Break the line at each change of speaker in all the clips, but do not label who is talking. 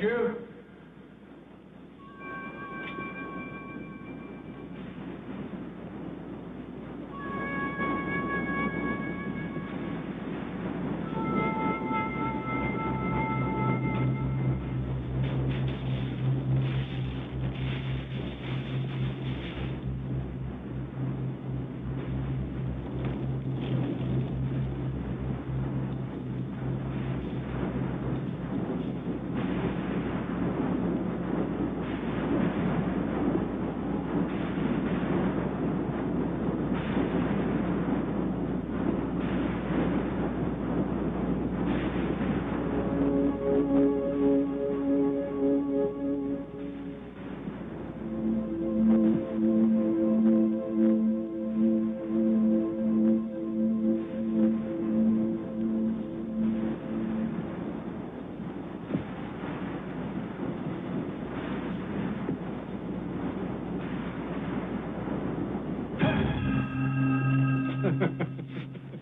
you?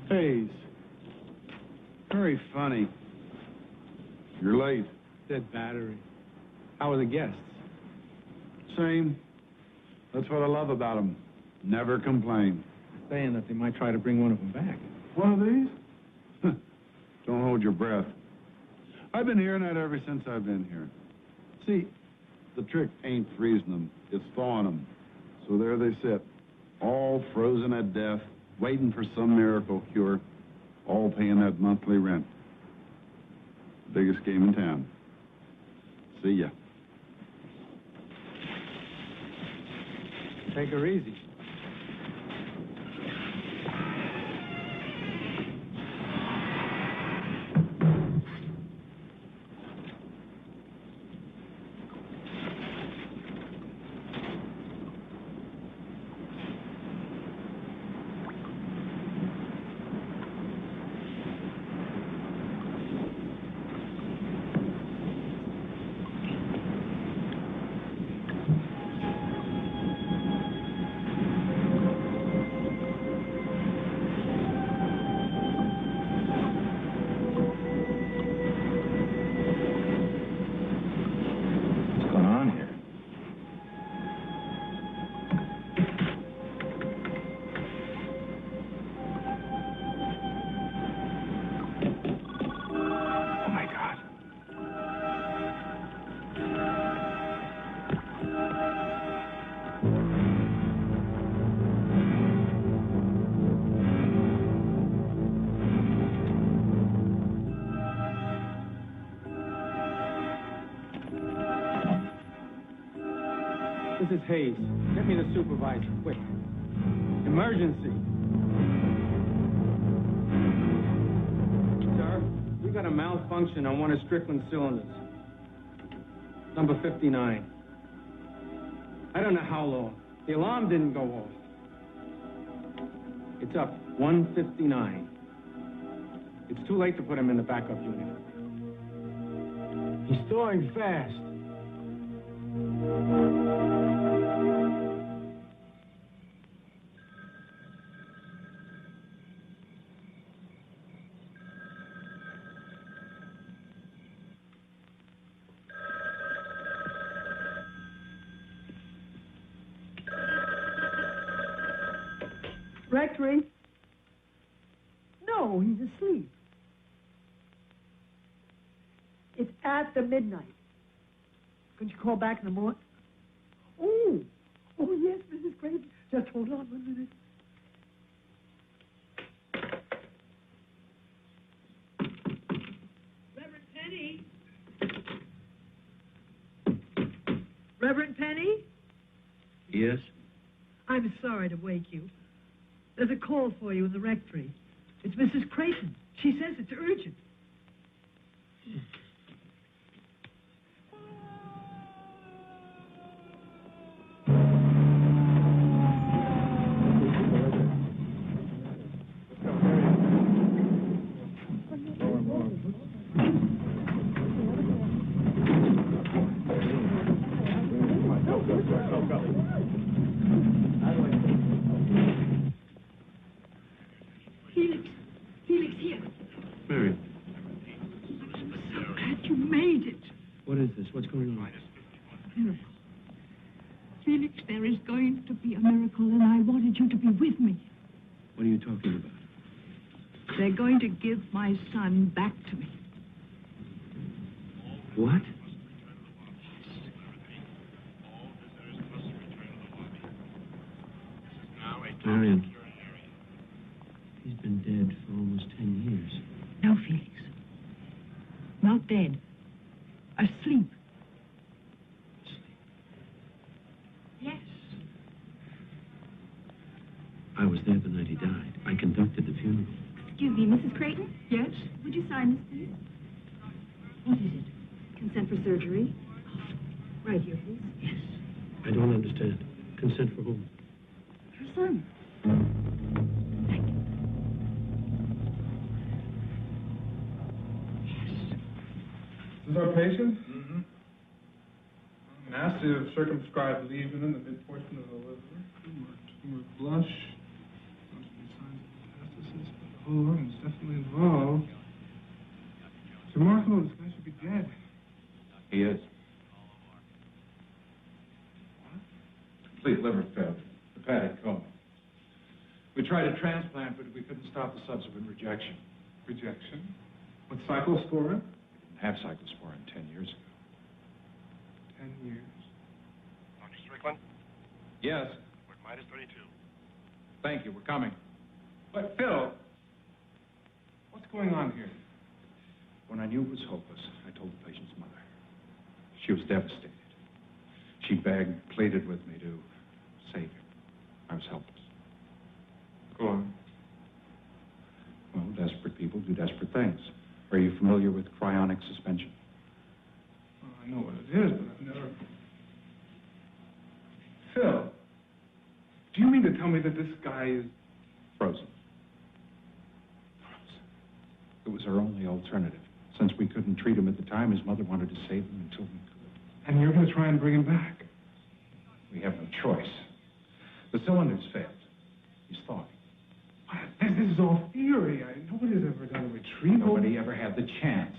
Hayes. Very funny. You're late.
Dead battery. How are the guests?
Same. That's what I love about them. Never complain.
Saying that they might try to bring one of them back.
One of these? Don't hold your breath. I've been hearing that ever since I've been here. See, the trick ain't freezing them, it's thawing them. So there they sit, all frozen at death, waiting for some miracle cure, all paying that monthly rent. Biggest game in town. See ya.
Take her easy. This is Hayes. Get me the supervisor, quick. Emergency. Sir, we got a malfunction on one of Strickland's cylinders. Number 59. I don't know how long. The alarm didn't go off. It's up 159. It's too late to put him in the backup unit.
He's thawing fast.
Rectory? No, he's asleep. It's after midnight. Could you call back in the morning? Oh, yes, Mrs. Craven. Just hold on 1 minute. Reverend Penny? Reverend Penny?
Yes?
I'm sorry to wake you. There's a call for you in the rectory. It's Mrs. Craven. She says it's urgent.
What is this? What's going on?
Miracle. Felix, there is going to be a miracle, and I wanted you to be with me.
What are you talking about?
They're going to give my son back to me.
What? Marion, he's been dead for almost 10 years.
No, Felix. Not dead. Asleep. Yes.
I was there the night he died. I conducted the funeral.
Excuse me, Mrs. Creighton?
Yes?
Would you sign this, please?
What is it?
Consent for surgery. Right here, please.
Yes.
I don't understand. Consent for whom?
Her son.
Thank you. Yes.
This is our patient? Mm-hmm. Massive circumscribed lesion in the mid portion of the liver. Tumor blush. Don't see any signs of metastasis, but the whole organ is definitely involved. It's remarkable. This guy should be dead.
He is. Complete liver failure. Hepatic coma. We tried a transplant, but we couldn't stop the subsequent rejection.
Rejection? With cyclosporin?
We didn't have cyclosporin 10 years ago.
10 years.
Dr. Strickland,
Yes.
we're at minus 32.
Thank you. We're coming.
But, Phil, what's going on here?
When I knew it was hopeless, I told the patient's mother. She was devastated. She begged, pleaded with me to save him. I was helpless.
Go on.
Well, desperate people do desperate things. Are you familiar with cryonic suspension?
Well, I know what it is, but I've never... Phil, do you mean to tell me that this guy is...
Frozen. It was our only alternative. Since we couldn't treat him at the time, his mother wanted to save him until we could.
And you're going to try and bring him back?
We have no choice. The cylinder's failed. He's thawing.
What? This is all theory. Nobody's ever done a retrieval.
Nobody ever had the chance.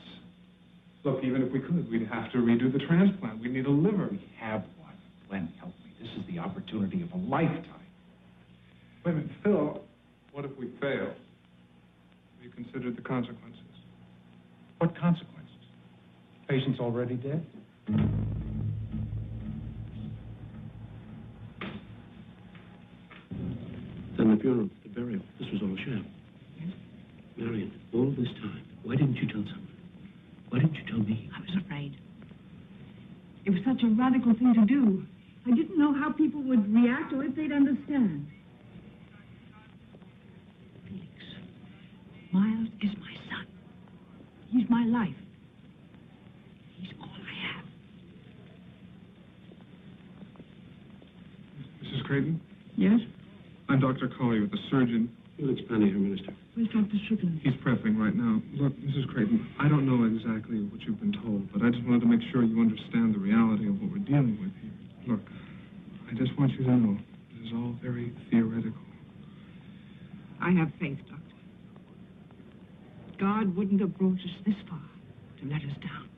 Look, even if we could, we'd have to redo the transplant. We'd need a liver.
We have one. Glenn, help me. This is the opportunity of a lifetime.
Wait a minute, Phil, what if we fail? Have you considered the consequences?
What consequences? Patient's already dead.
Then the funeral, the burial. This was all a sham. Marion, all this time, why didn't you tell someone? Why didn't you tell me?
I was afraid. It was such a radical thing to do. I didn't know how people would react or if they'd understand. Felix, Miles is my son. He's my life. He's all I have.
Mrs. Creighton?
Yes?
I'm Dr. Collier, the surgeon.
You'll explain to her, Minister.
Where's Dr. Strickland?
He's prepping right now. Look, Mrs. Creighton, I don't know exactly what you've been told, but I just wanted to make sure you understand the reality of what we're dealing with here. Look, I just want you to know this is all very theoretical.
I have faith, Doctor. God wouldn't have brought us this far to let us down.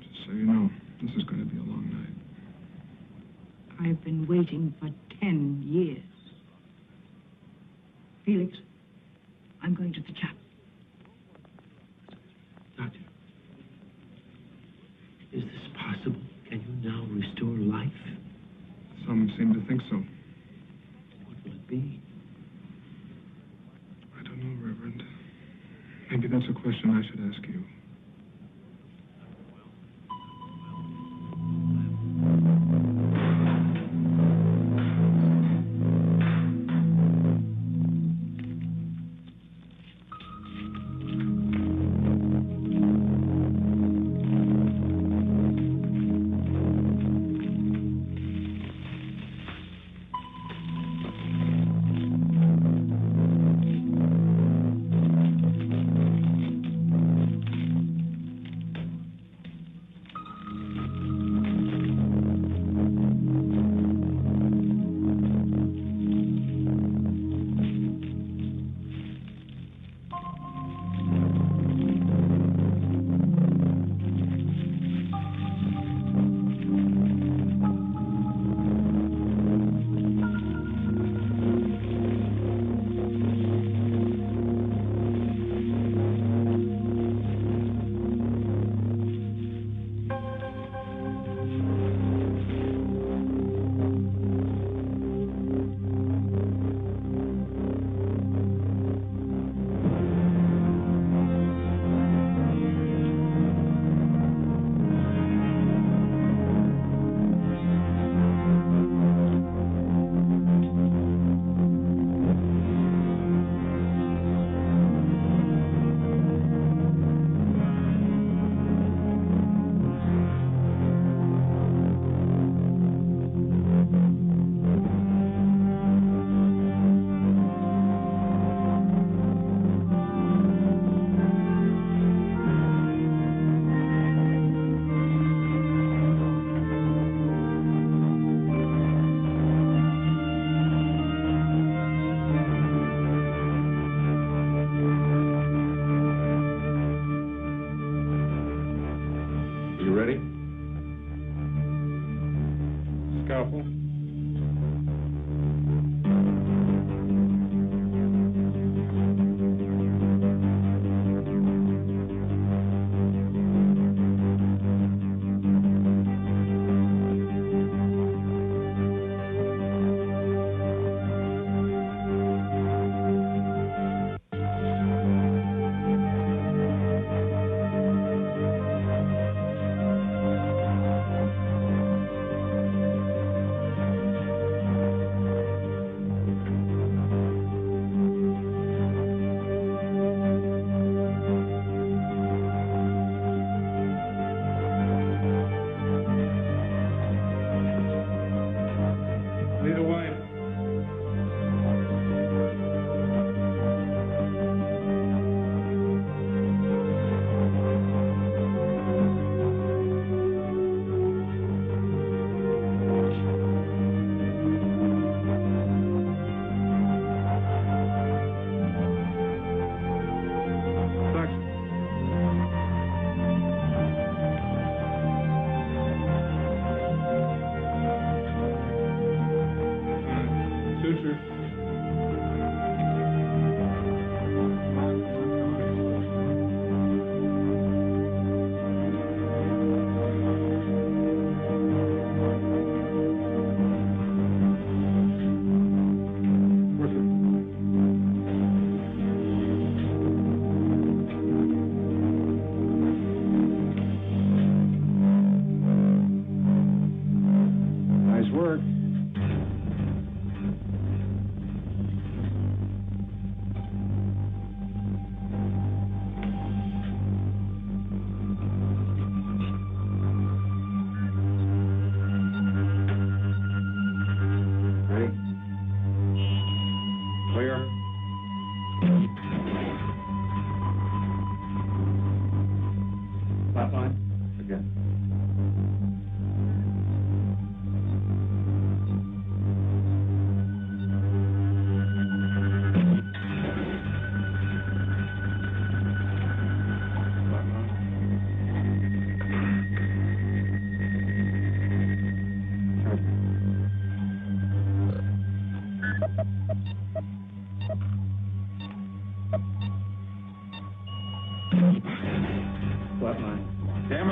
Just so you know, this is going to be a long night.
I've been waiting for 10 years. Felix, I'm going to the chapel.
Doctor, is this possible? Can you now restore life?
Some seem to think so.
What will it be?
I don't know, Reverend. Maybe that's a question I should ask you.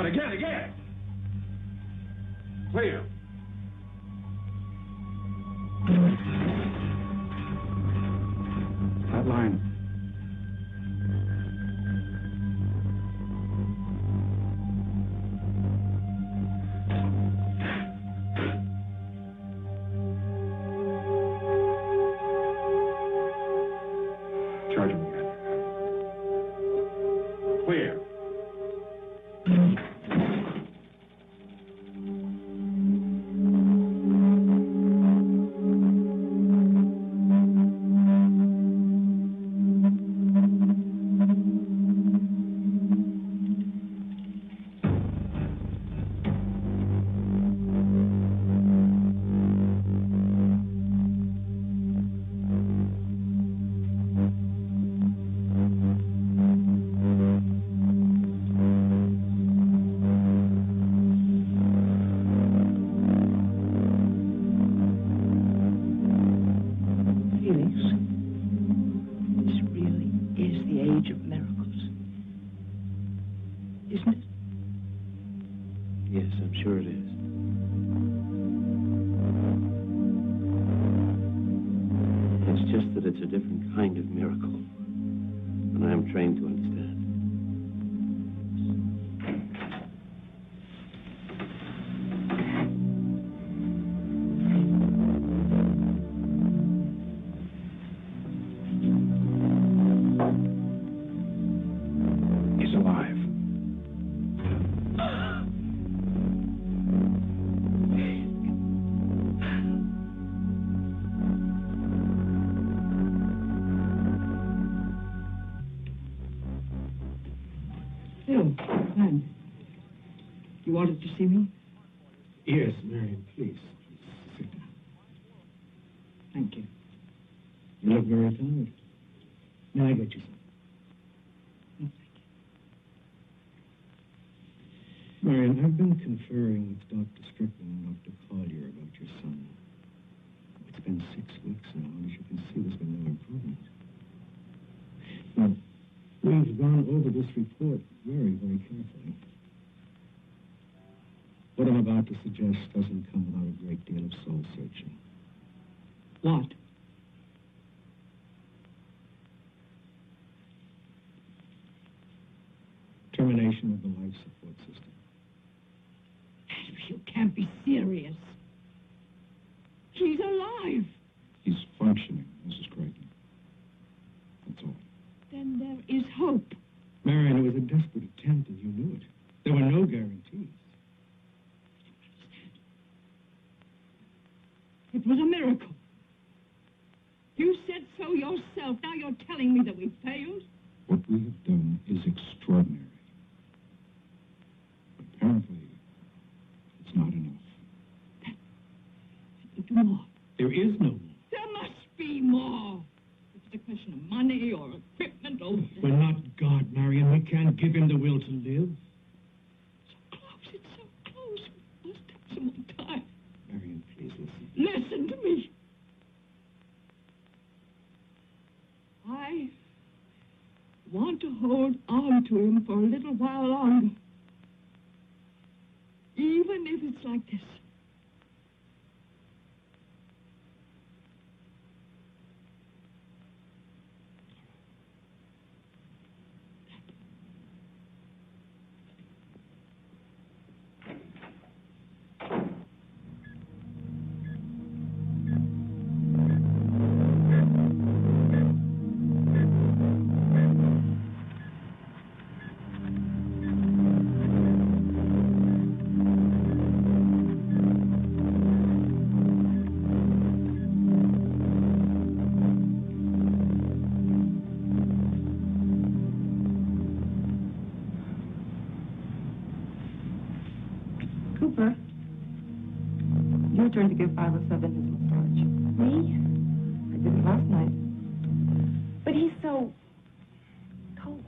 Again! Clear.
That line. Charge him again.
Clear. Yes, I'm sure it is. It's just that it's a different kind of miracle, and I am trained to understand.
He's alive.
Phil, Glenn, you wanted to see me?
Yes, Marion, please sit down.
Thank you.
You look very tired. May I get you some?
No, thank you.
Marion, I've been conferring with Dr. Strickland and Dr. Collier about your son. It's been 6 weeks now, and as you can see, there's been no improvement. Now, we've gone over this report very, very carefully. What I'm about to suggest doesn't come without a great deal of soul searching.
What?
Termination of the life support system.
You can't be serious. He's alive.
He's functioning, Mrs. Craven. That's all.
Then there is hope.
Marion, it was a desperate attempt, and you knew it. There were no guarantees.
It was a miracle. You said so yourself. Now you're telling me that we failed?
What we have done is extraordinary. But apparently, it's not enough.
We do more.
There is no more.
There must be more. If it's a question of money or equipment or...
We're not God, Marion. We can't give him the will to live.
So close. It's so close. We must have some more time.
Marion, please listen.
Listen to me. I want to hold on to him for a little while longer. Even if it's like this.
Cooper, your turn to give 507 his massage. Me? I did it last night. But he's so cold.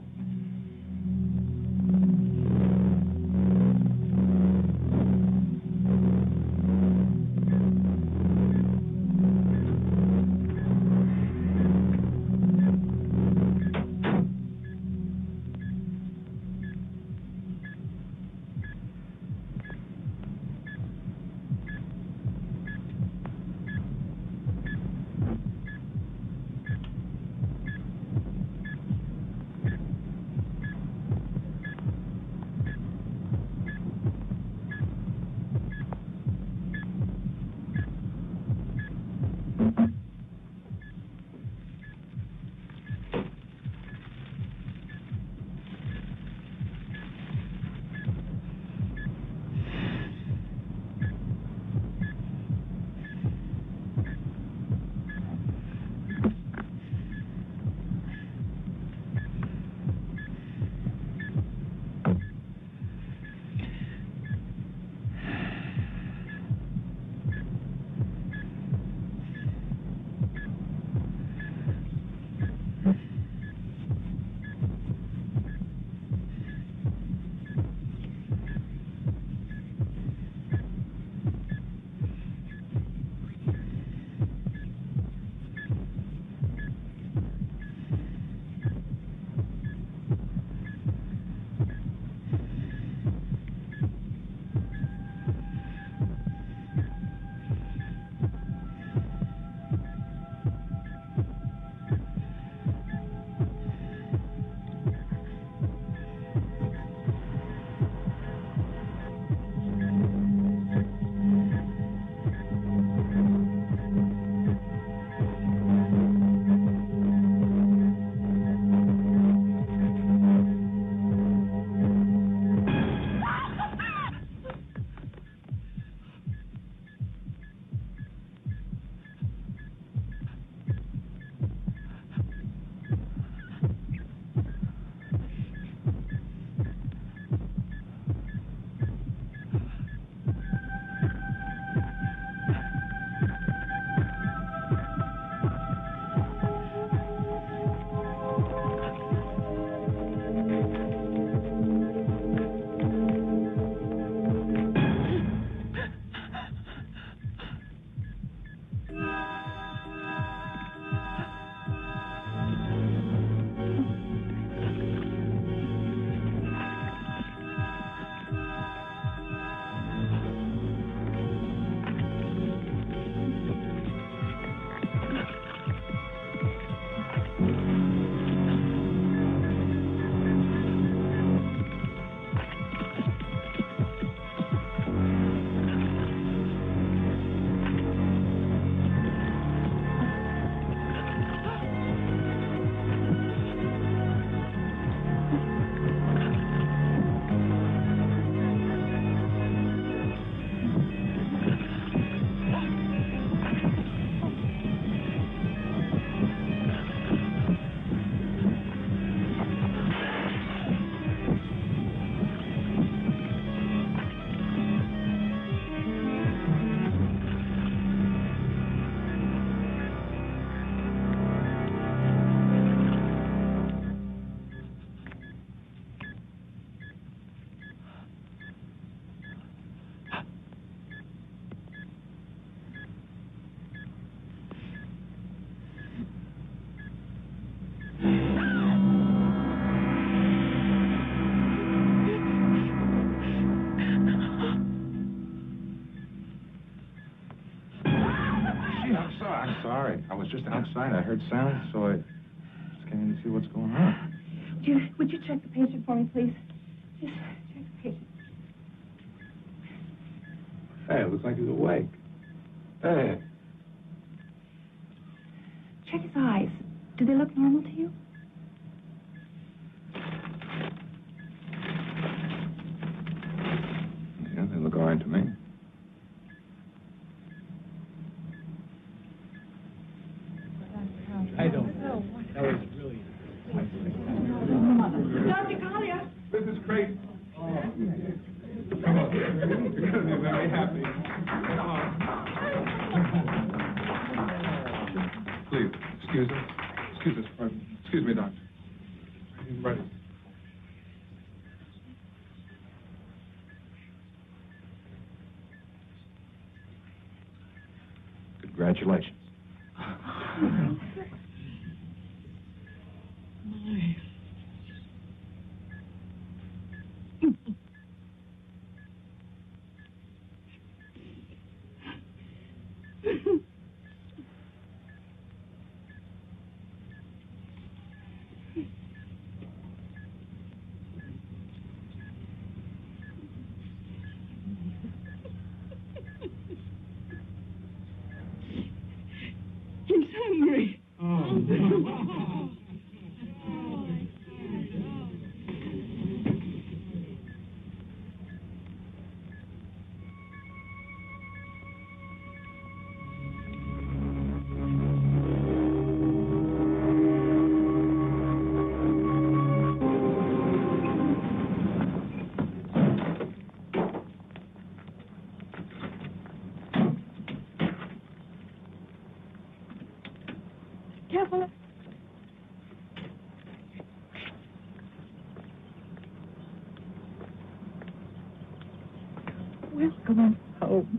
just outside. I heard sounds, so I just came in to see what's going on.
Would you check the patient for me, please? Just check the patient.
Hey, it looks like he's awake. Hey.
Check his eyes. Do they look normal to you?
Yeah, they look all right to me.
I don't. That was really...
Dr. Collier!
This is Craven. Come on. You're going to be very happy. Come on. Please, excuse us. Excuse us, pardon. Excuse me, doctor. I'm ready.
Congratulations.
He's hungry.
Careful. Welcome home.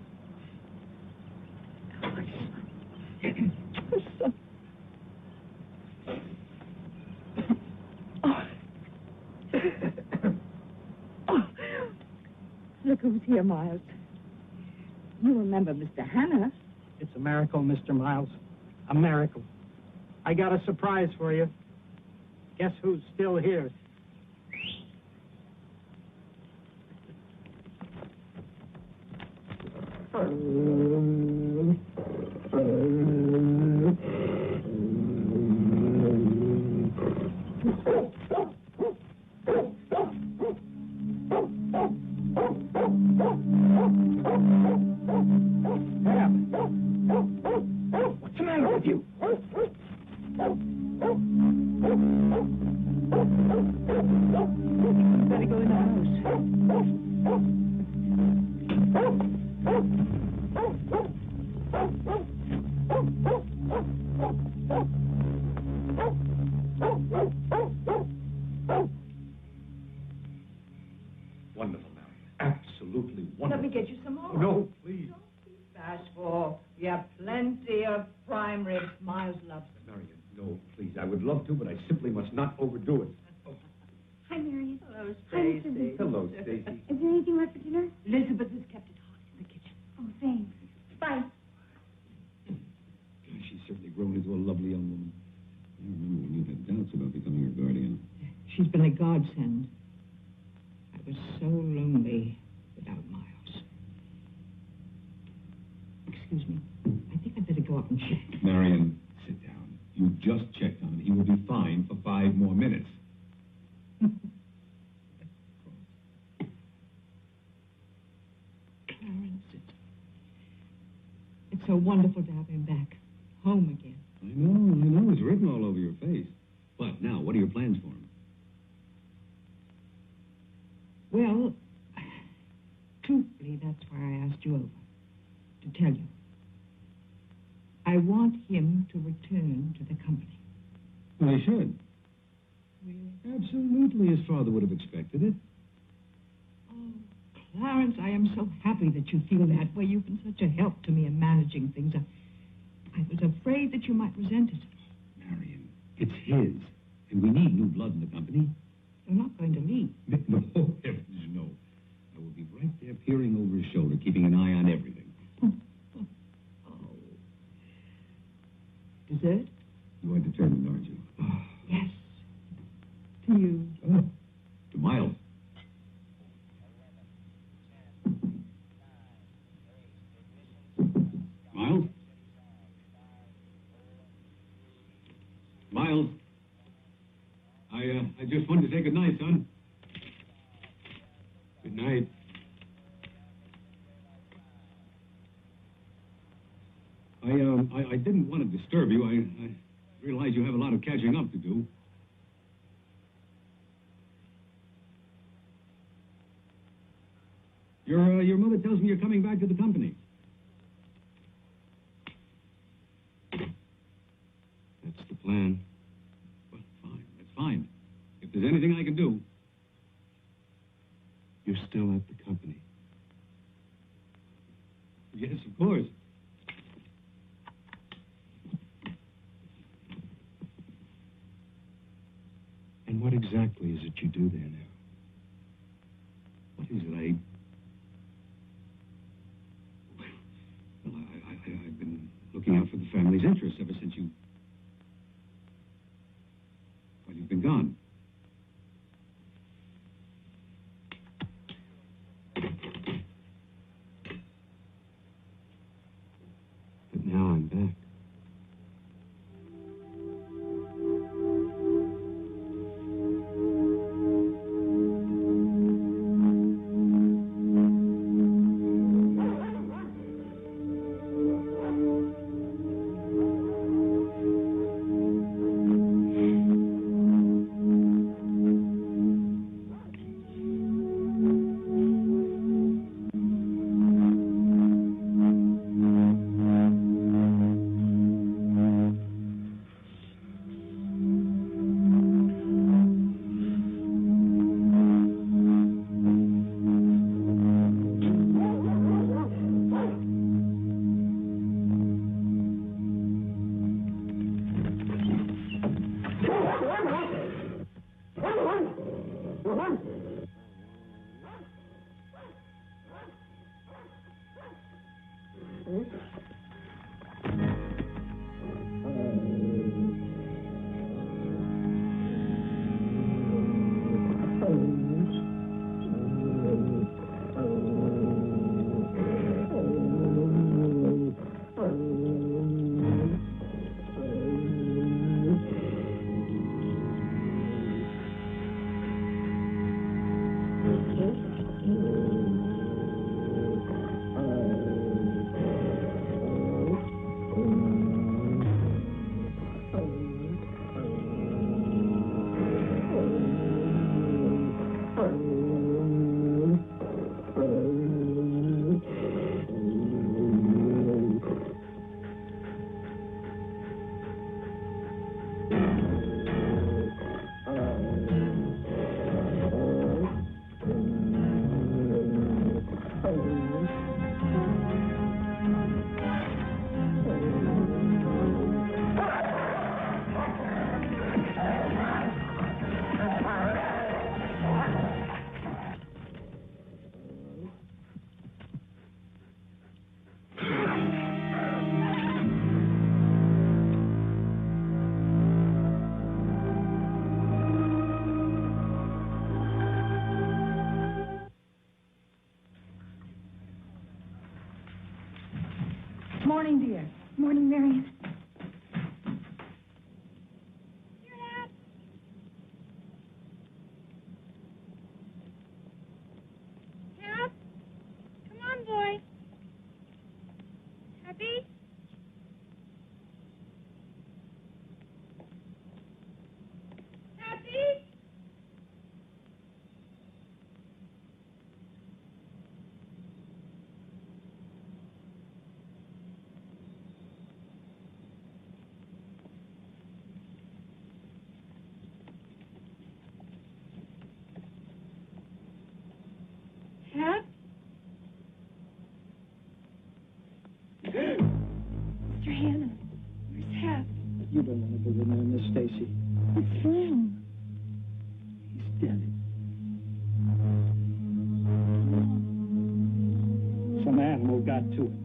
Look who's here, Miles. You remember Mr. Hannah?
It's a miracle, Mr. Miles. A miracle. I got a surprise for you. Guess who's still here? What's the matter with you?
Better go in the house.
Wonderful, Mary. Absolutely wonderful.
Let me get you some more.
No, please.
Bashful. You have plenty of prime ribs. Miles loves them.
Marion, no, please. I would love to, but I simply must not overdo it.
Hi, Marion.
Hello,
Hi, Mr. Vincent.
Hello, Stacy.
Is there anything left for dinner?
Elizabeth has kept it hot in the kitchen.
Oh, thanks. Bye.
She's certainly grown into a lovely young woman. I remember when you had doubts about becoming her guardian.
She's been a godsend. I was so lonely without Miles. Excuse me. I think I'd better go up and check.
Marion, sit down. You just checked on him. He will be fine for 5 more minutes.
Clarence, it's so wonderful to have him back. Home again.
I know. It's written all over your face. But now, what are your plans for him?
Well, truthfully, that's why I asked you over. To tell you. I want him to return to the company.
Well, he should.
Really?
Absolutely, his father would have expected it.
Oh, Clarence, I am so happy that you feel that way. You've been such a help to me in managing things. I was afraid that you might resent it.
Marion, it's his. And we need new blood in the company.
You're not going to leave.
No, heavens, no. I will be right there peering over his shoulder, keeping an eye on everything.
Oh. Deserve you.
Oh, to Miles. Miles? Miles? I just wanted to say good night, son. Good night. I didn't want to disturb you. I realize you have a lot of catching up to do. Your mother tells me you're coming back to the company. That's the plan. Well, fine. That's fine. If there's anything I can do. You're still at the company. Yes, of course. And what exactly is it you do there now? What is it? I've been looking out for the family's interests ever since you've been gone. But now I'm back.
Morning, dear.
Morning, Marion.
Cap? Come on, boy. Happy? Happy? Hap?
Mr. Hannah, where's Hap?
You don't want to go in there, Miss Stacy.
What's wrong?
He's dead. Some animal got to him.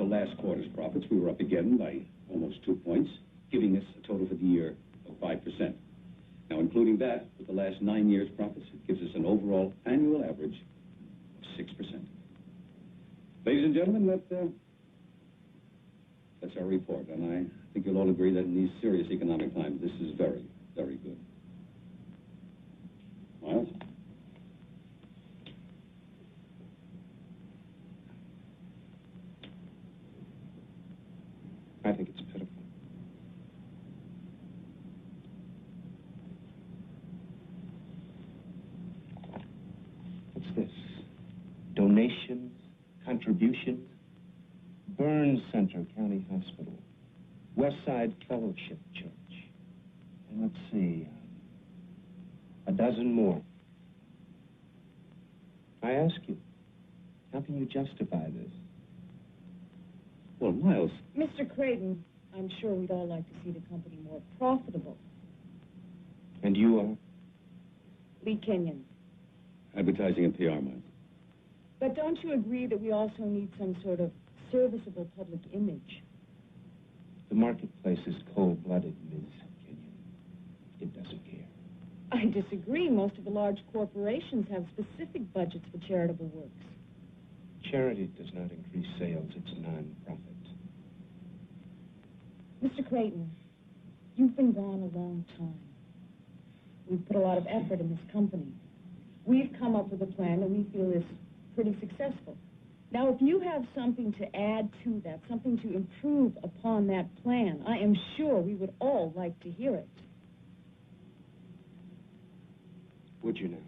to last quarter's profits, we were up again by almost 2 points, giving us a total for the year of 5%. Now, including that, with the last 9 years' profits, it gives us an overall annual average of 6%. Ladies and gentlemen, that's our report, and I think you'll all agree that in these serious economic times, this is very, very good. Miles?
I think it's pitiful. What's this? Donations, contributions, Burns Center County Hospital, Westside Fellowship Church, and let's see, a dozen more. I ask you, how can you justify this?
Well, Miles...
Mr. Craven, I'm sure we'd all like to see the company more profitable.
And you are?
Lee Kenyon.
Advertising and PR, Miles.
But don't you agree that we also need some sort of serviceable public image?
The marketplace is cold-blooded, Ms. Kenyon. It doesn't care.
I disagree. Most of the large corporations have specific budgets for charitable works.
Charity does not increase sales. It's non-profit.
Mr. Creighton, you've been gone a long time. We've put a lot of effort in this company. We've come up with a plan that we feel is pretty successful. Now, if you have something to add to that, something to improve upon that plan, I am sure we would all like to hear it.
Would you now?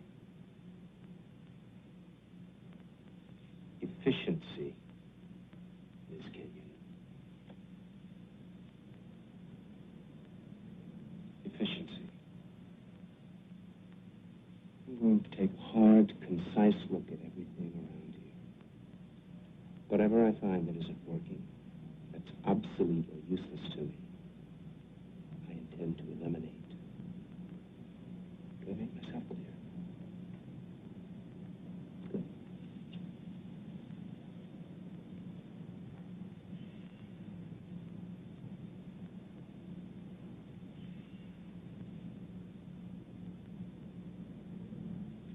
Efficiency, Ms. Kenyon. Efficiency. I'm going to take a hard, concise look at everything around here. Whatever I find that isn't working, that's obsolete or useless to me, I intend to eliminate. Do I make myself clear? Good.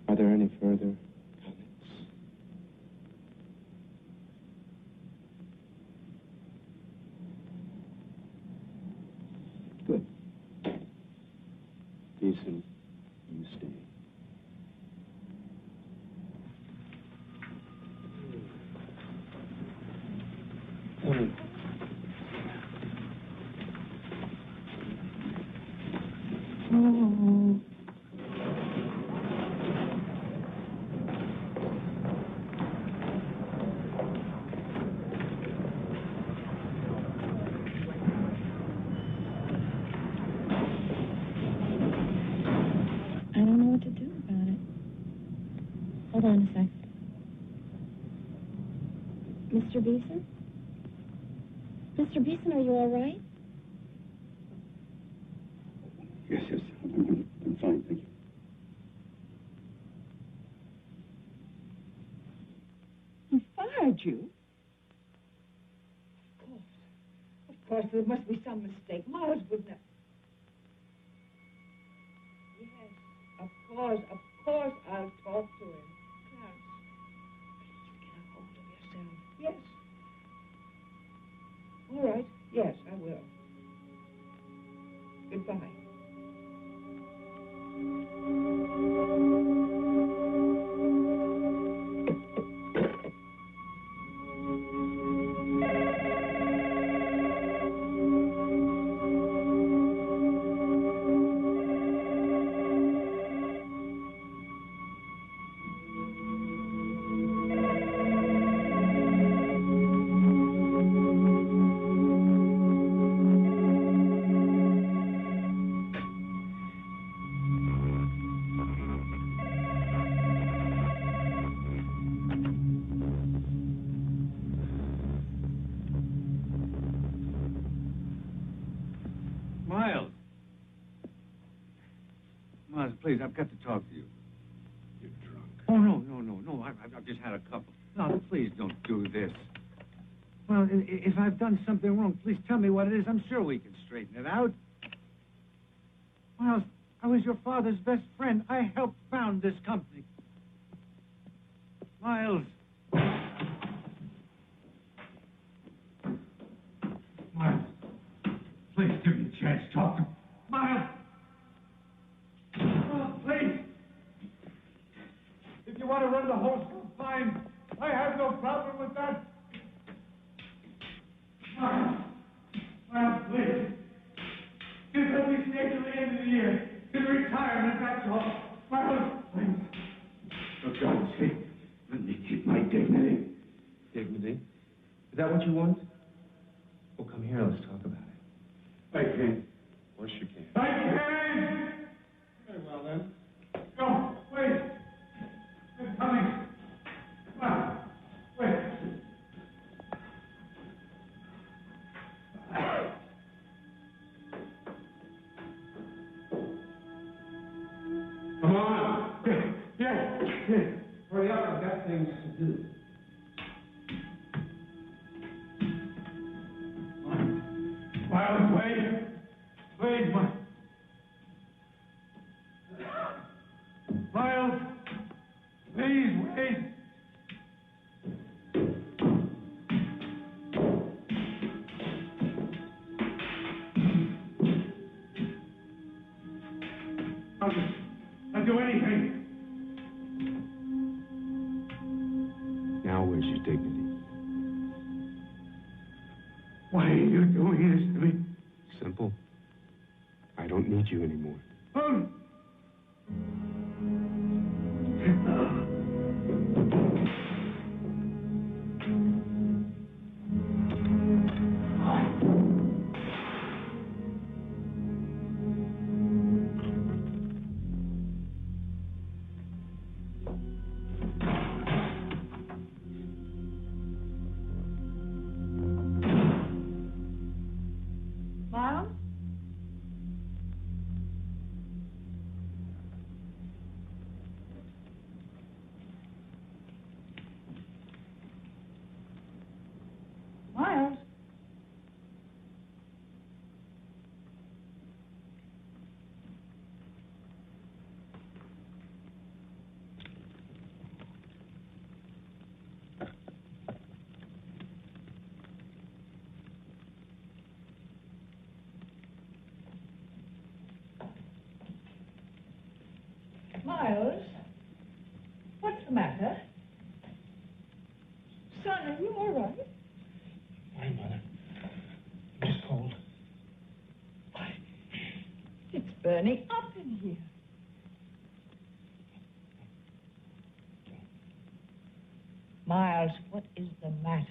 Are there any further comments? Good. Jason, you stay.
I don't know what to do about it. Hold on a sec. Mr. Beeson? Mr. Beeson, are you all right?
Yes, I'm fine, thank you.
He fired you? Of course, there must be some mistake. Miles wouldn't have... Yes, of course, I'll talk to him. Clarence, please get a hold of yourself. Yes. All right, yes, I will. Goodbye.
Miles. Miles, please, I've got to talk to you.
You're drunk.
Oh, no. I've just had a couple. No, please don't do this.
Well, if I've done something wrong, please tell me what it is. I'm sure we can straighten it out. Miles, I was your father's best friend. I helped found this company. Miles. Miles. Please give me a chance. Talk to me. Miles. Oh, please. If you want to run the whole school, fine. I have no problem with that. Miles, please. Just let me stay till the end of the year. Till retirement, that's all. Miles, please. For God's sake, let me keep my dignity.
Dignity? Is that what you want? Well, come here, let's talk about it.
I can't.
Of course you can.
I can't!
Very well, then.
No, wait. They're coming. Come on. Wait.
Come on. Yeah. Hurry up, I've got things to do.
Miles, wait. Wait, Miles. Please, wait. I'll do anything.
Now where's your dignity?
Why are you doing this to me?
Simple. I don't need you anymore.
Miles? Miles?
Miles, what's the matter? Son, are you all right?
Fine, Mother. I'm just cold.
It's burning up in here. Miles, what is the matter?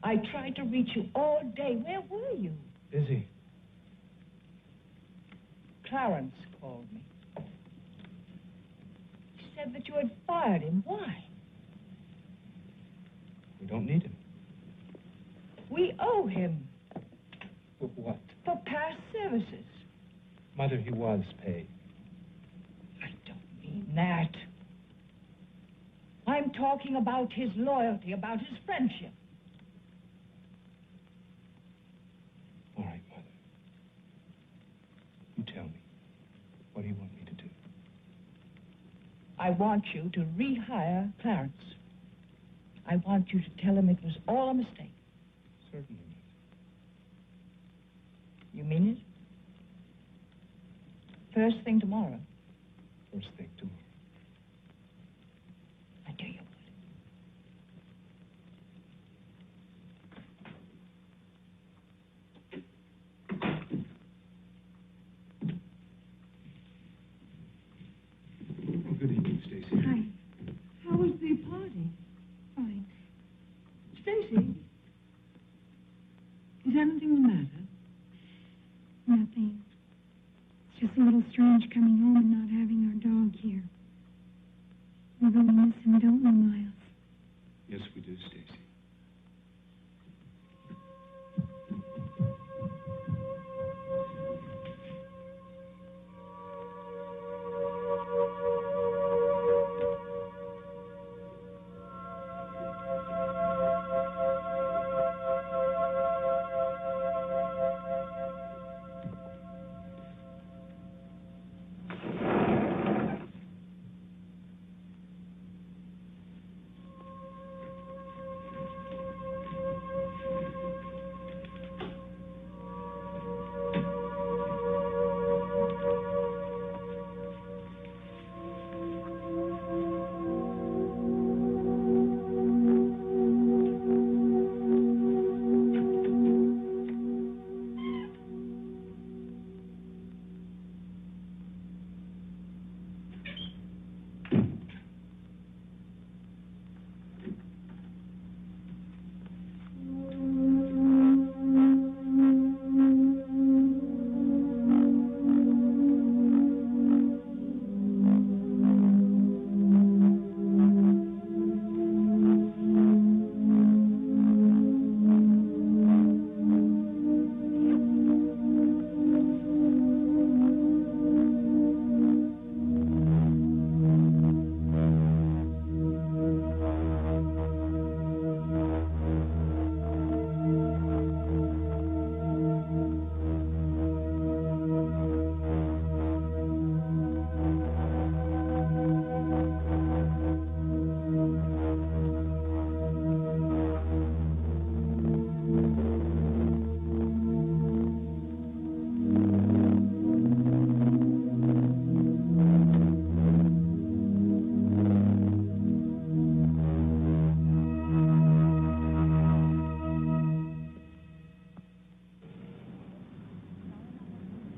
I tried to reach you all day. Where were you?
Busy.
Clarence called me. He said that you had fired him. Why?
We don't need him.
We owe him
For what?
for past services.
Mother, he was paid.
I don't mean that. I'm talking about his loyalty, about his friendship.
All right, Mother. You tell me. What do you want me to do?
I want you to rehire Clarence. I want you to tell him it was all a mistake.
Certainly, Mother.
You mean it? First thing tomorrow.
First thing tomorrow.
I do you.
Oh, good evening, Stacy.
Hi. How was the party? Fine. Stacy? Is anything the matter?
Nothing. It's just a little strange coming home and not having our dog here. We really miss him, don't we, Miles?
Yes, we do, Stacy.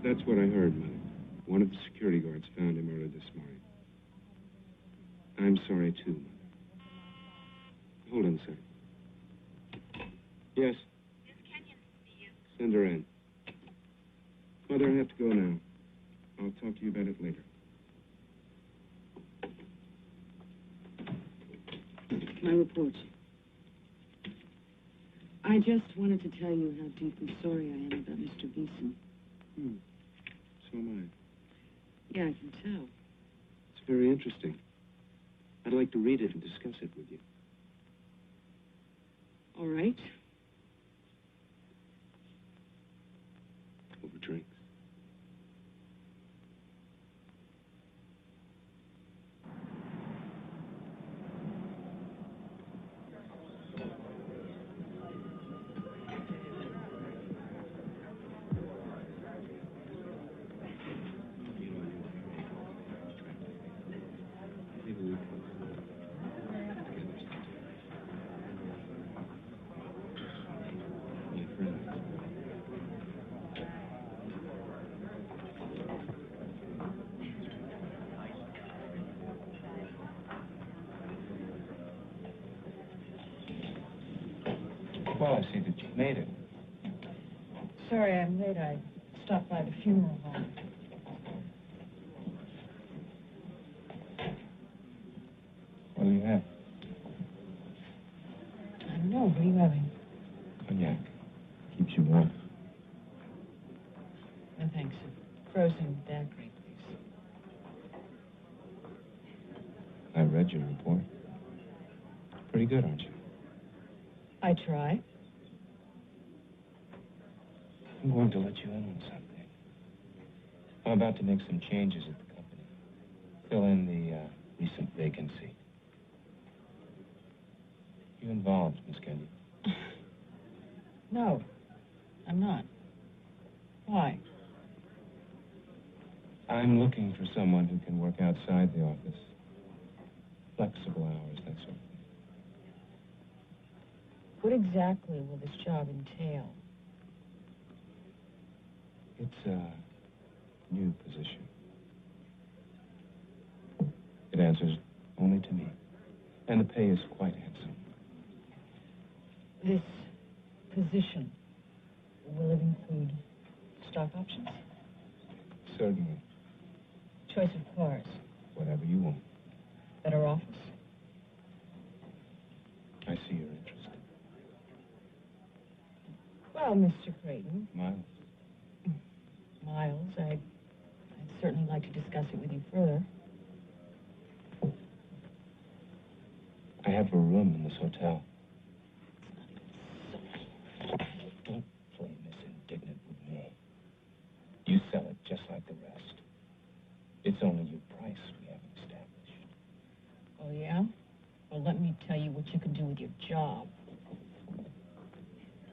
That's what I heard, Mother. One of the security guards found him early this morning. I'm sorry, too, Mother. Hold on a second. Yes?
Miss Kenyon to see you.
Send her in. Mother, I have to go now. I'll talk to you about it later.
My report. I just wanted to tell you how deeply sorry I am about Mr. Beeson.
So am I.
Yeah, I can tell.
It's very interesting. I'd like to read it and discuss it with you.
All right.
Over drinks.
Well, I see that you've made it.
Sorry I'm late. I stopped by the funeral home.
What do you have?
I don't know. What are you having?
Cognac. Keeps you warm.
No, thanks. Frozen daiquiri, please.
I read your report. Pretty good, aren't you?
I try.
I'm going to let you in on something. I'm about to make some changes at the company. Fill in the recent vacancy. You involved, Miss Kenyon?
No, I'm not. Why?
I'm looking for someone who can work outside the office. Flexible hours, that sort of thing.
What exactly will this job entail?
It's a new position. It answers only to me. And the pay is quite handsome.
This position, will it include stock options?
Certainly.
Choice of cars?
Whatever you want.
Better office?
I see you're interested.
Well, Mr. Craven.
Miles.
I'd certainly like to discuss it with you further.
I have a room in this hotel. Don't play Miss Indignant with me. You sell it just like the rest. It's only your price we haven't established.
Oh, yeah? Well, let me tell you what you can do with your job.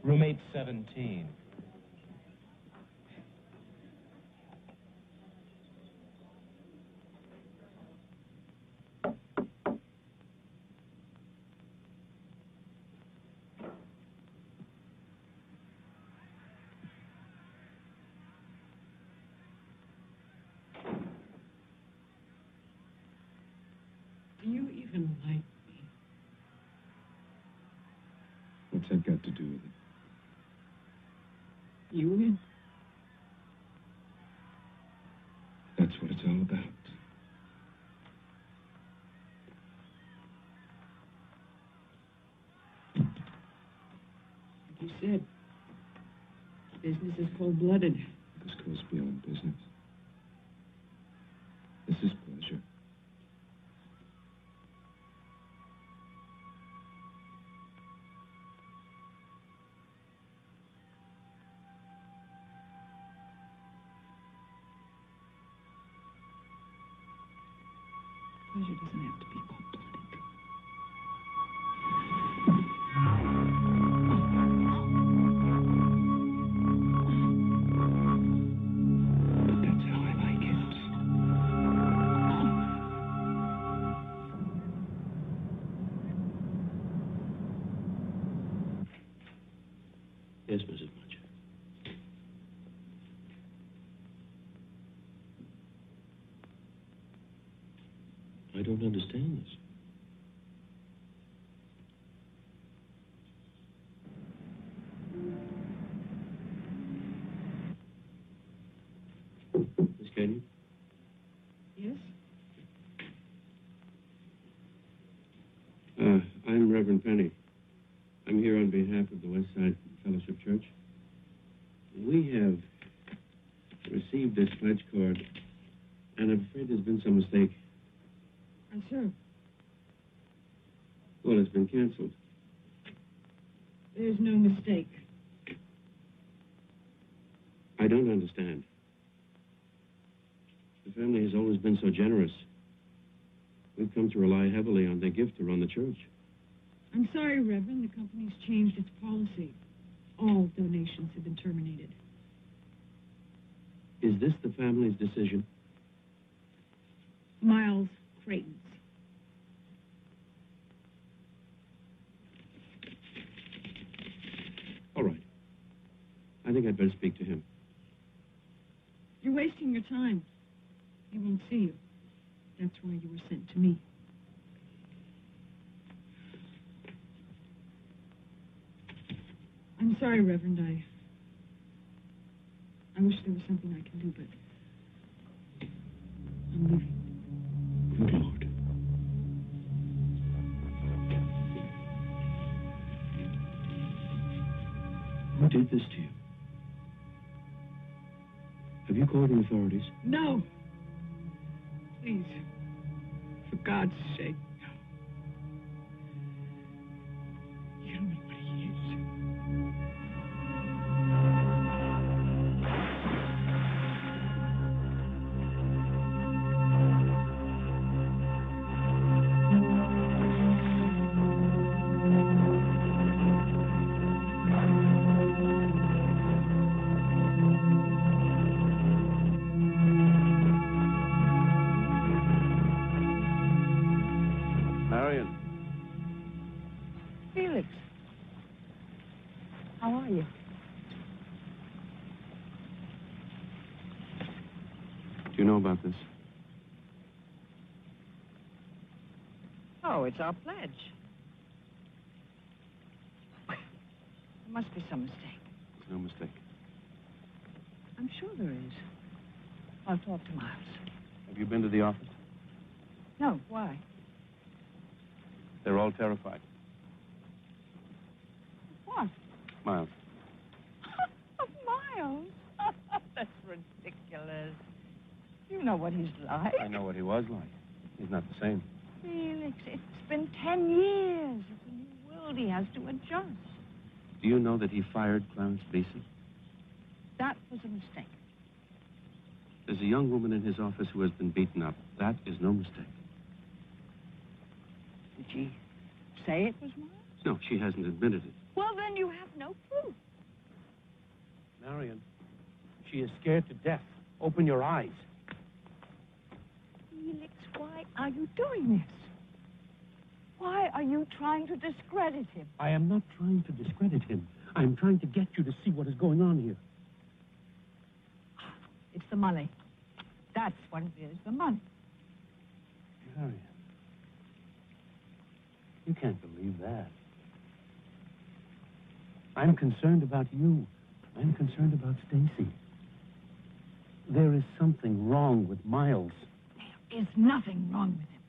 Roommate 17.
Do you even like me?
What's that got to do with it?
You in?
That's what it's all about.
Like you said, business is cold-blooded.
This goes beyond business. This is pleasure.
Pleasure doesn't have to be cold-blooded.
But that's how I like it.
Yes, Mrs. Muncher.
I don't understand this. Miss Canyon?
Yes?
I'm Reverend Penny. I'm here on behalf of the West Side Fellowship Church. We have received this pledge card, and I'm afraid there's been some mistake.
I'm sure.
Well, it's been canceled.
There's no mistake.
I don't understand. The family has always been so generous. We've come to rely heavily on their gift to run the church.
I'm sorry, Reverend. The company's changed its policy. All donations have been terminated.
Is this the family's decision?
Miles Craven's.
All right. I think I'd better speak to him.
You're wasting your time. He won't see you. That's why you were sent to me. I'm sorry, Reverend. I wish there was something I can do, but I'm leaving.
Good Lord. Who did this to you? Have you called the authorities?
No! Please. For God's sake. You don't know what he is.
Marion.
Felix. How are you?
Do you know about this?
Oh, it's our pledge. There must be some mistake.
There's no mistake.
I'm sure there is. I'll talk to Miles.
Have you been to the office?
No, why?
They're all terrified.
What?
Miles.
Miles? That's ridiculous. You know what he's like.
I know what he was like. He's not the same.
Felix, it's been 10 years. It's a new world he has to adjust.
Do you know that he fired Clarence Beeson?
That was a mistake.
There's a young woman in his office who has been beaten up. That is no mistake.
Did she say it was Miles?
No, she hasn't admitted it.
Well, then you have no proof.
Marion, she is scared to death. Open your eyes.
Felix, why are you doing this? Why are you trying to discredit him?
I am not trying to discredit him. I am trying to get you to see what is going on here.
It's the money. That's what it is, the money.
Marion, you can't believe that. I'm concerned about you. I'm concerned about Stacy. There is something wrong with Miles.
There is nothing wrong with him.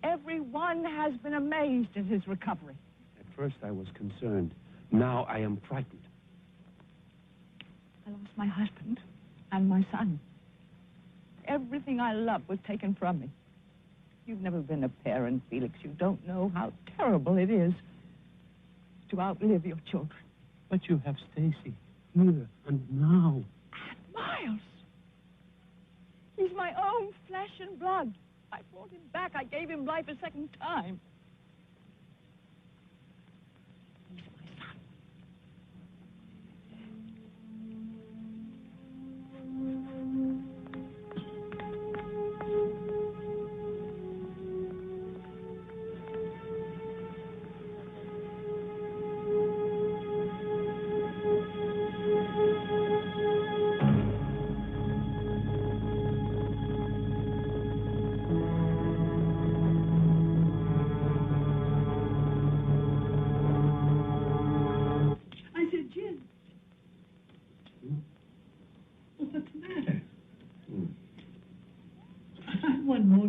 Everyone has been amazed at his recovery.
At first I was concerned. Now I am frightened.
I lost my husband and my son. Everything I loved was taken from me. You've never been a parent, Felix. You don't know how terrible it is to outlive your children.
But you have Stacy here and now.
And Miles. He's my own flesh and blood. I brought him back. I gave him life a second time. He's my son.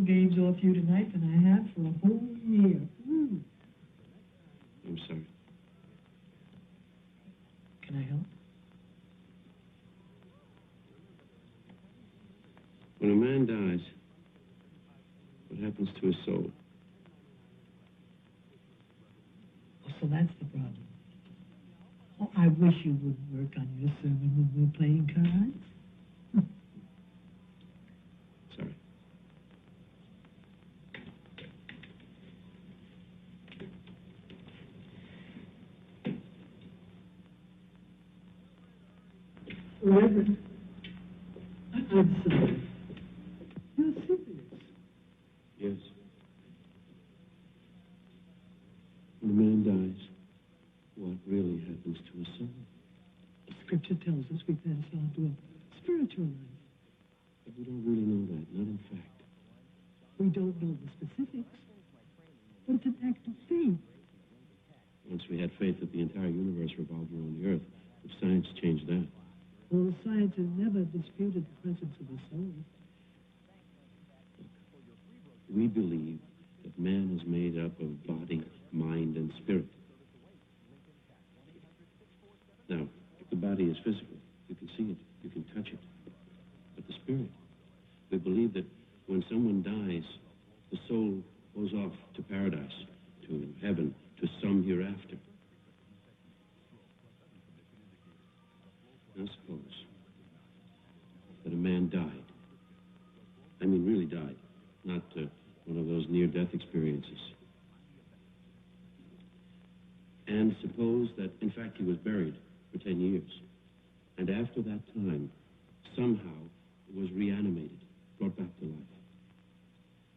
games off you tonight than I have for a whole year. Ooh.
I'm sorry.
Can I help?
When a man dies, what happens to his soul?
Oh, so that's the problem. Oh, I wish you would work on your sermon when we're playing cards.
Sorry.
Reverend, I'm sorry. You're serious.
Yes. When a man dies, what really happens to his soul?
Scripture tells us we pass on to a spiritual life.
But we don't really know that, not in fact.
We don't know the specifics, but it's an act of faith.
Once we had faith that the entire universe revolved around the earth, if science changed that.
Well, science has never disputed the presence of the soul.
We believe that man is made up of body, mind, and spirit. Now, if the body is physical, you can see it, you can touch it. But the spirit, we believe that when someone dies, the soul goes off to paradise, to heaven, to some hereafter. Now suppose that a man died. I mean, really died, not one of those near-death experiences. And suppose that, in fact, he was buried for 10 years. And after that time, somehow, was reanimated, brought back to life.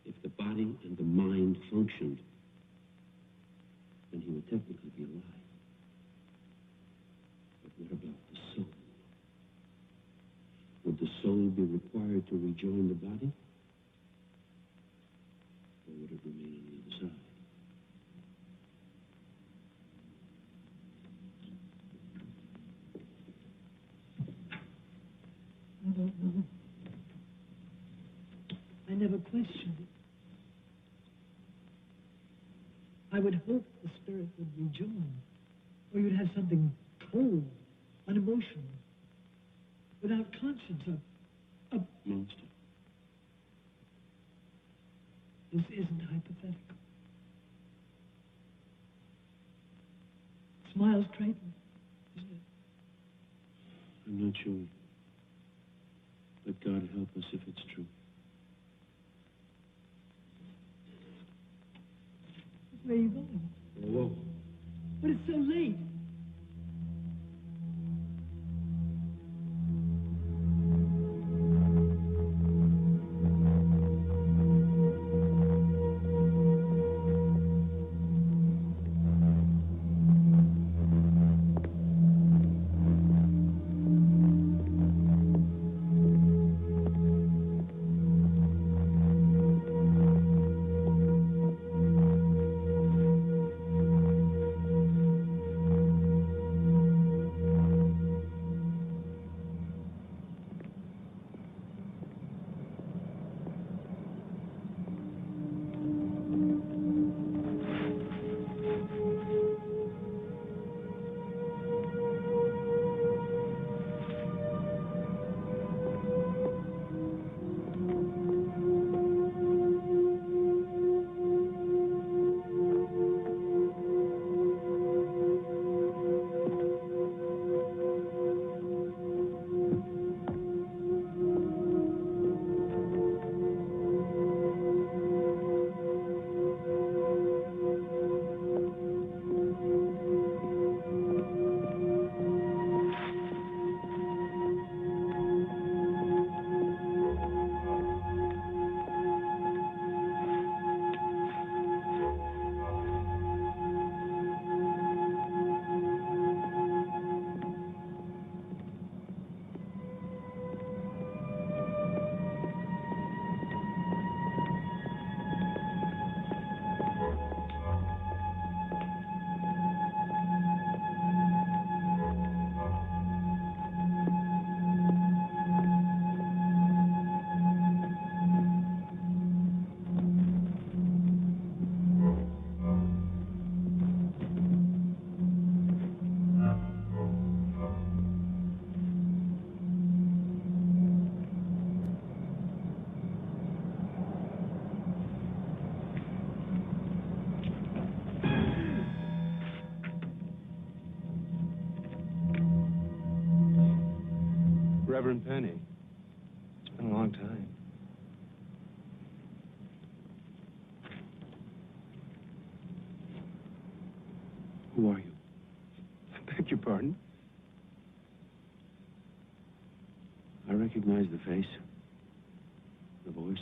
If the body and the mind functioned, then he would technically be alive. But what about the soul? Would the soul be required to rejoin the body? Or would it remain on the other side?
I don't know. I never questioned it. I would hope the spirit would rejoin, or you'd have something cold, unemotional, without conscience, a
monster.
This isn't hypothetical. Smiles, Craven, isn't it?
I'm not sure. But God help us if it's true.
Where are you going?
Whoa.
But it's so late.
Reverend Penny. It's been a long time.
Who are you?
I beg your pardon?
I recognize the face, the voice.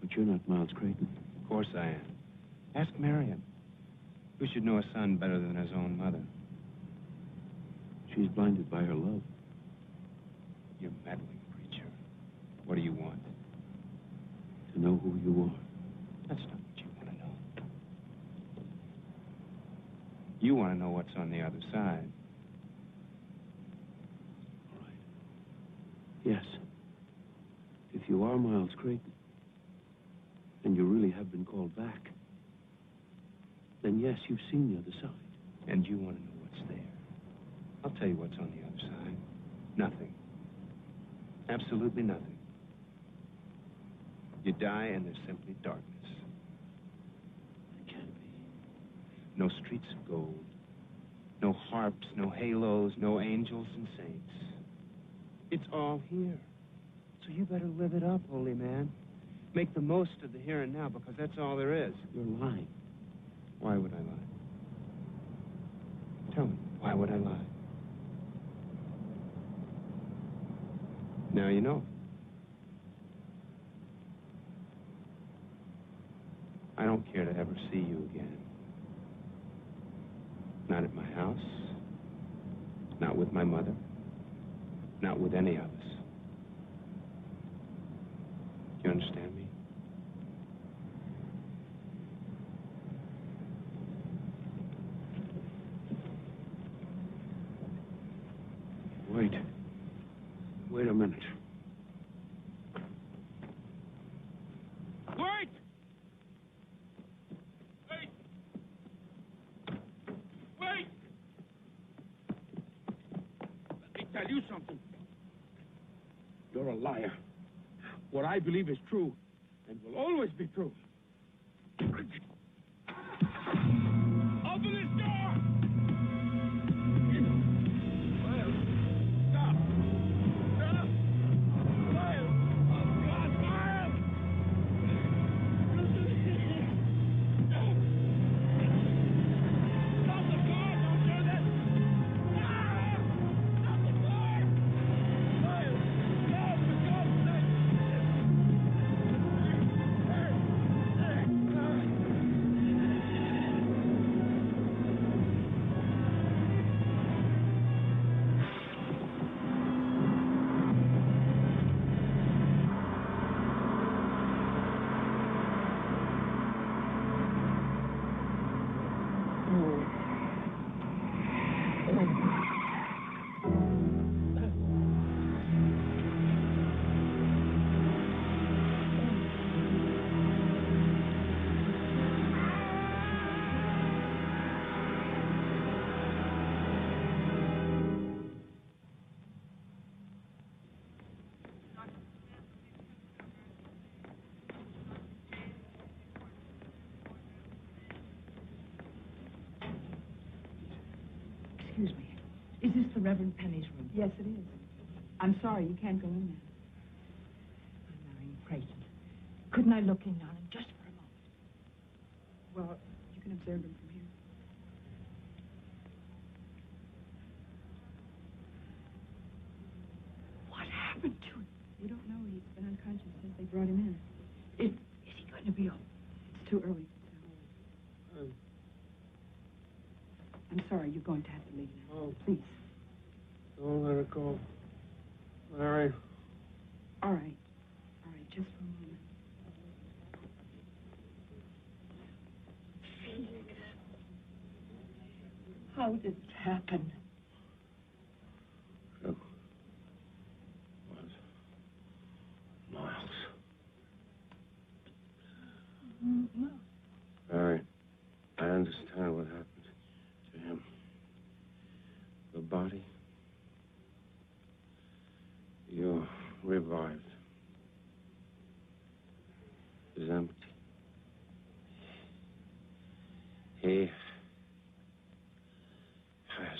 But you're not Miles Craven.
Of course I am. Ask Marion. Who should know a son better than his own mother?
She's blinded by her love.
You meddling creature. What do you want?
To know who you are.
That's not what you want to know. You want to know what's on the other side.
All right. Yes. If you are Miles Craven, and you really have been called back, then yes, you've seen the other side.
And you want to know what's there. I'll tell you what's on the other side. Nothing. Absolutely nothing. You die and there's simply darkness.
It can't be.
No streets of gold. No harps, no halos, no angels and saints. It's all here. So you better live it up, holy man. Make the most of the here and now, because that's all there is.
You're lying.
Why would I lie? Tell me, why would I lie? Now you know. I don't care to ever see you again. Not at my house. Not with my mother. Not with any of us. Do you understand me?
Wait. Wait a minute.
Wait! Wait! Wait! Let me tell you something. You're a liar. What I believe is true, and will always be true. Open this door! Miles, stop! Stop! Miles! Oh, God, Miles! Stop the car! Don't do this! Ah! Stop the car! Miles! No, for God's sake!
Excuse me. Is this the Reverend Penny's room?
Yes, it is. I'm sorry, you can't go in there.
I'm Marion Craven. Couldn't I look in on him just for a moment?
Well, you can observe him from here.
What happened to him?
We don't know. He's been unconscious since they brought him in.
Is he going to be all...
It's too early to tell. I'm sorry, you're going to have to leave now.
Oh.
Please.
Don't let it go. Larry.
All right. All right, just for a moment.
Felix. How did it happen?
Who was Miles?
No.
Larry, I understand what happened to him. The body, you revived, is empty. He has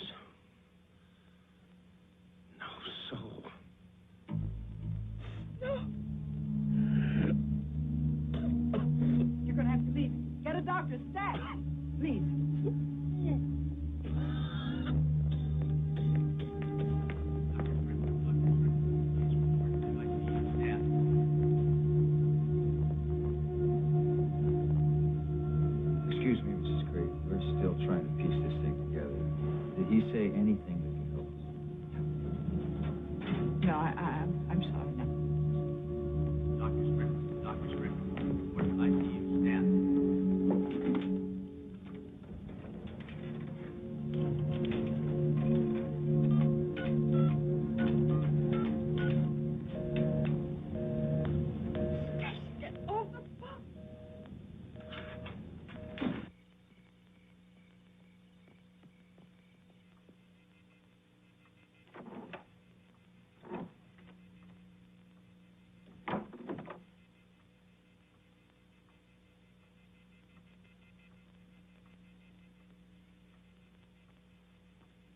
understand. Please.
Excuse me, Mrs. Craven. We're still trying to piece this thing together. Did he say anything that can help us?
No, I'm sorry. No.
Dr. Strickland, what can I see you stand?
Get over, Bob.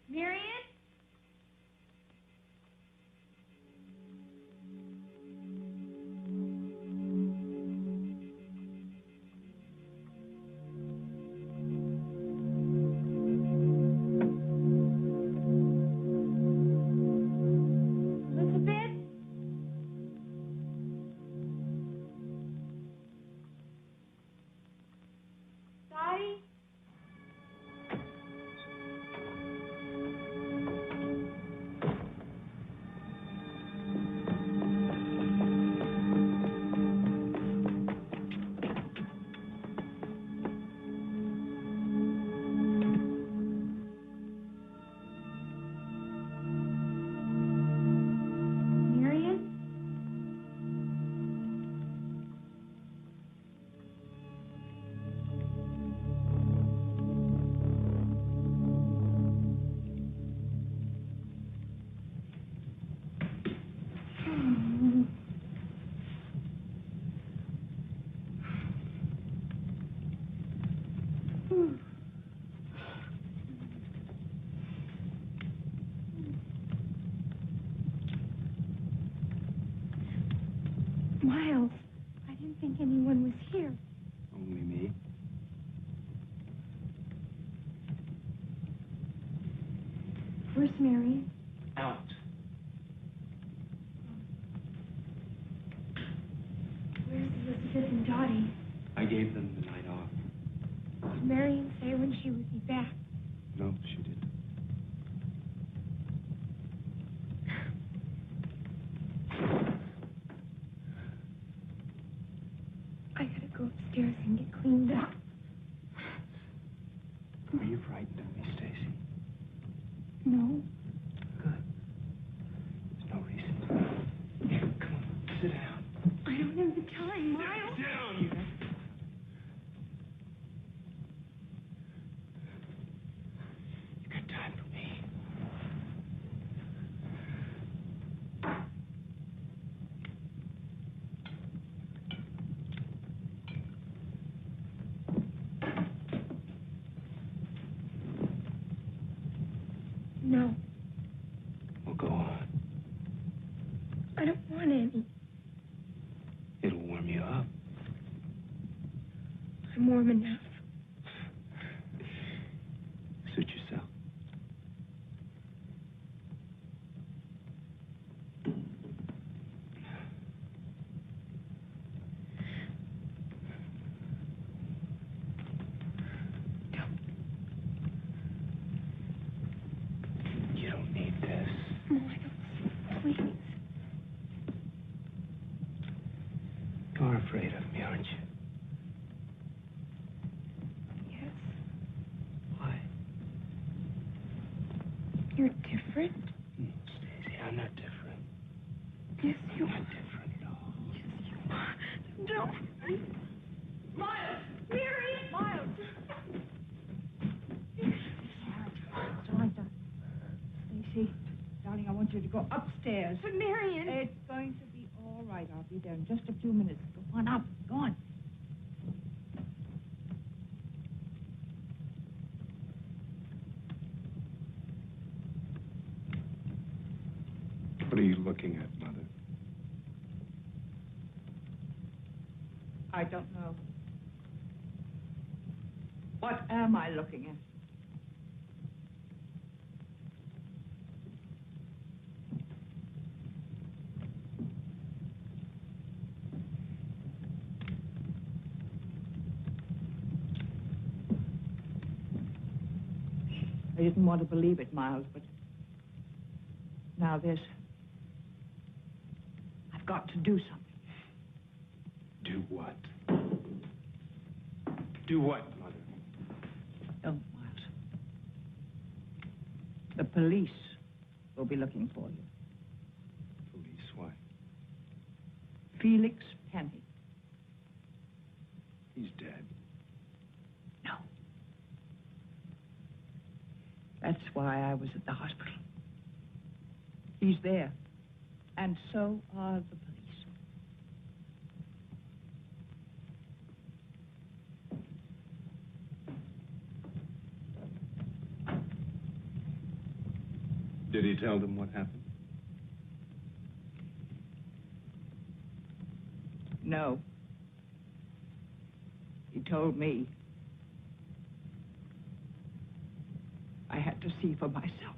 Marion? Elizabeth? Dottie? Marion? Miles, I didn't think anyone was here.
Only me.
Where's Marion?
Out.
Where's Elizabeth and Dottie?
I gave them the night off.
Did Marion say when she would be back?
No, she didn't.
I gotta go upstairs and get cleaned up.
Are you frightened of me, Stacy?
No.
Good. There's no reason. Here, come on, sit down.
I don't have the time, Miles.
Sit down, you. You got time for me.
No,
Well, go on.
I don't want any.
It'll warm you up.
I'm warm enough.
Suit yourself. You don't need this.
Miles, please.
You're afraid of me, aren't you?
Yes,
Why?
you're different.
Stacy, I'm not different.
Yes, you
I'm
are.
not different at all.
Yes, you are. No. Miles! Marion!
Miles! It's all right, darling. Stacy, darling, I want you to go upstairs.
But Marion!
It's going to be all right. I'll be there in just a few minutes. Go on up. Go on.
What are you looking at, Mother?
I don't know. What am I looking at? I didn't want to believe it, Miles, but now I've got to do something.
Do what? Do what, Mother?
Oh, Miles. The police will be looking for you.
Police, why?
Felix Penny.
He's dead.
No. That's why I was at the hospital. He's there. And so are the police.
Did he tell them what happened?
No. He told me. I had to see for myself.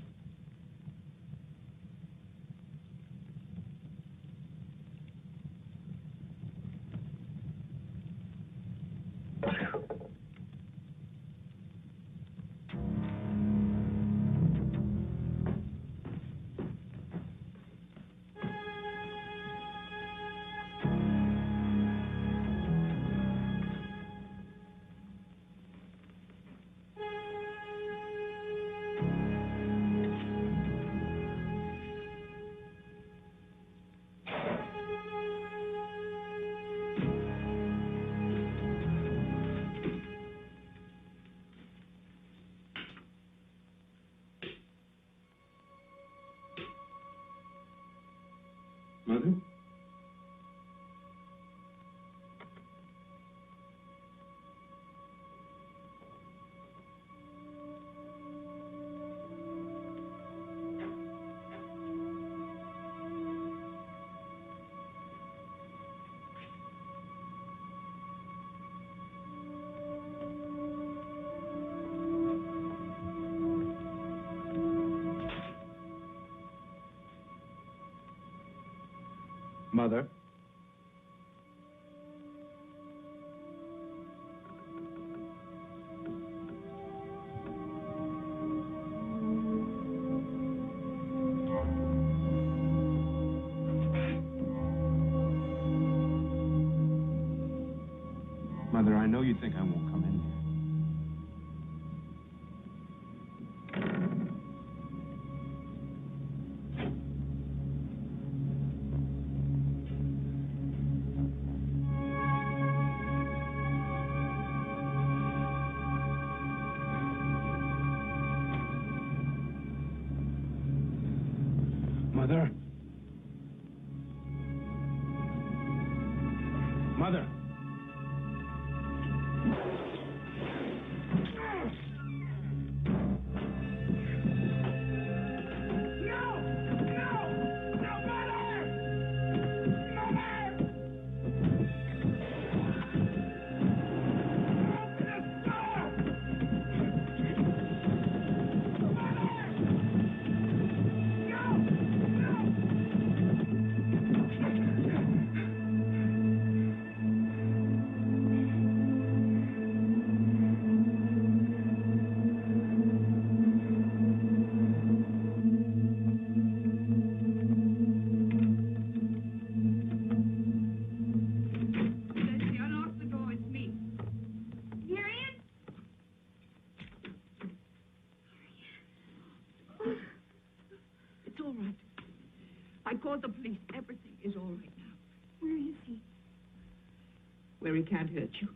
Mother? Mother? Mother, I know you think I won't come in here. Mother? Mother?
It's all right. I called the police. Everything is all right now.
Where is he?
Where he can't hurt you.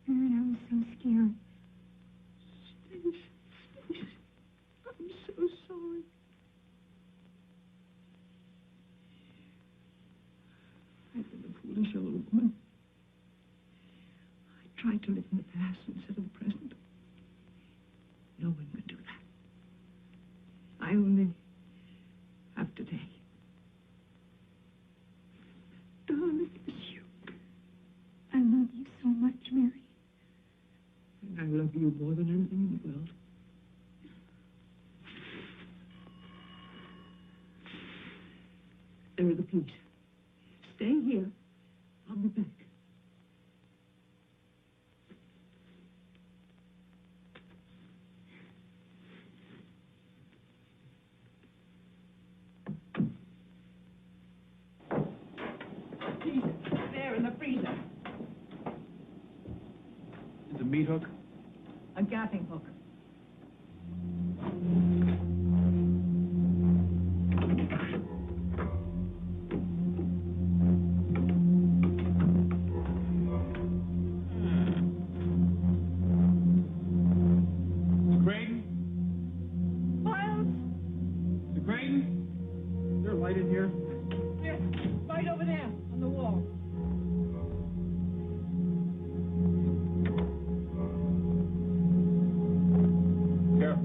Aaron, I was so scared.
I'm so sorry. I've been a foolish old woman. I tried to live in the past instead of the present. No one can do that. I only have today. Darling, it's you.
I love you so much, Mary.
And I love
love you more than anything in the world. There are the police. Stay here. I'll be back.
There in the freezer.
Is a meat hook?
A gapping hook.
Craven?
Miles?
Mr. Craven? Is there a light in here?
Yes, right over there on the wall.
Here.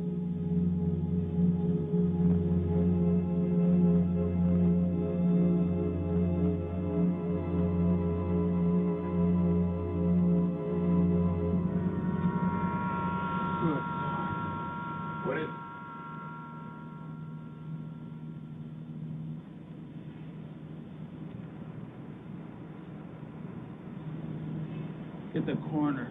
Good. What is it? Get the coroner.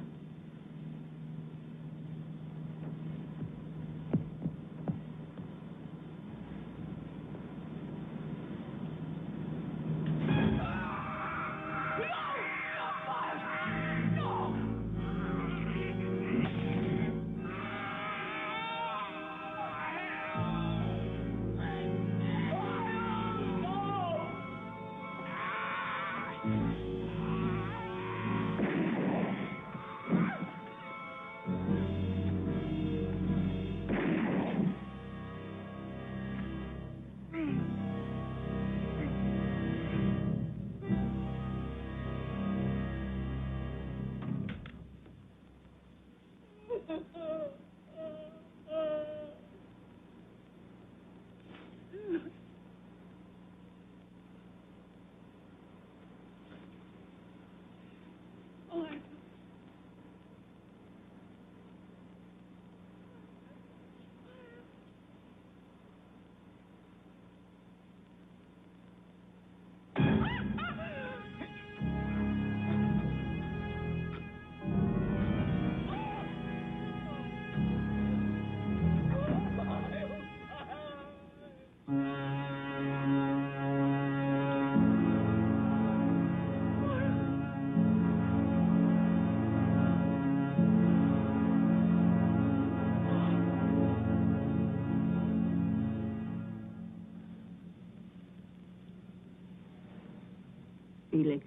Felix,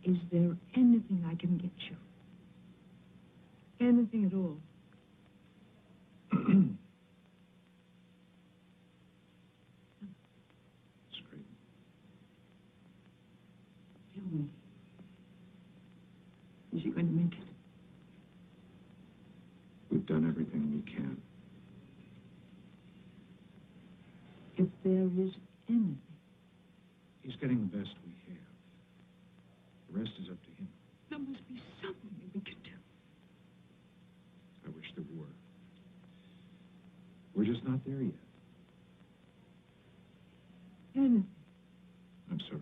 is there anything I can get you? Anything at all?
Craven.
Tell me. Is he going to make it?
We've done everything we can.
If there is anything.
He's getting the best we have. The rest is up to him.
There must be something that we can do.
I wish there were. We're just not there yet.
Anything.
I'm sorry.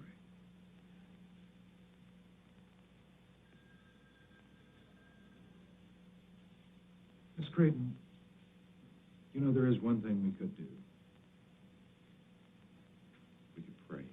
Miss Creighton, you know, there is one thing we could do. We could pray.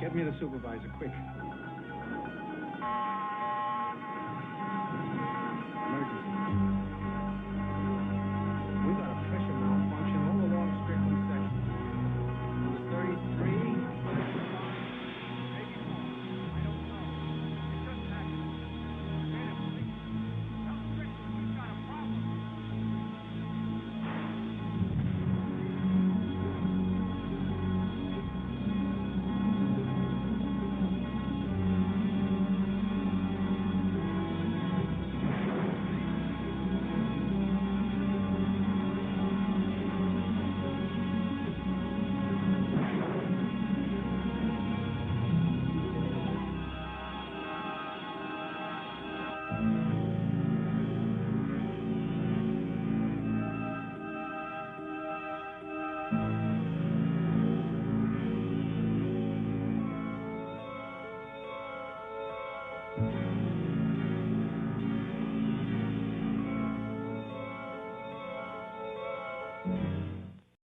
Get me the supervisor, quick.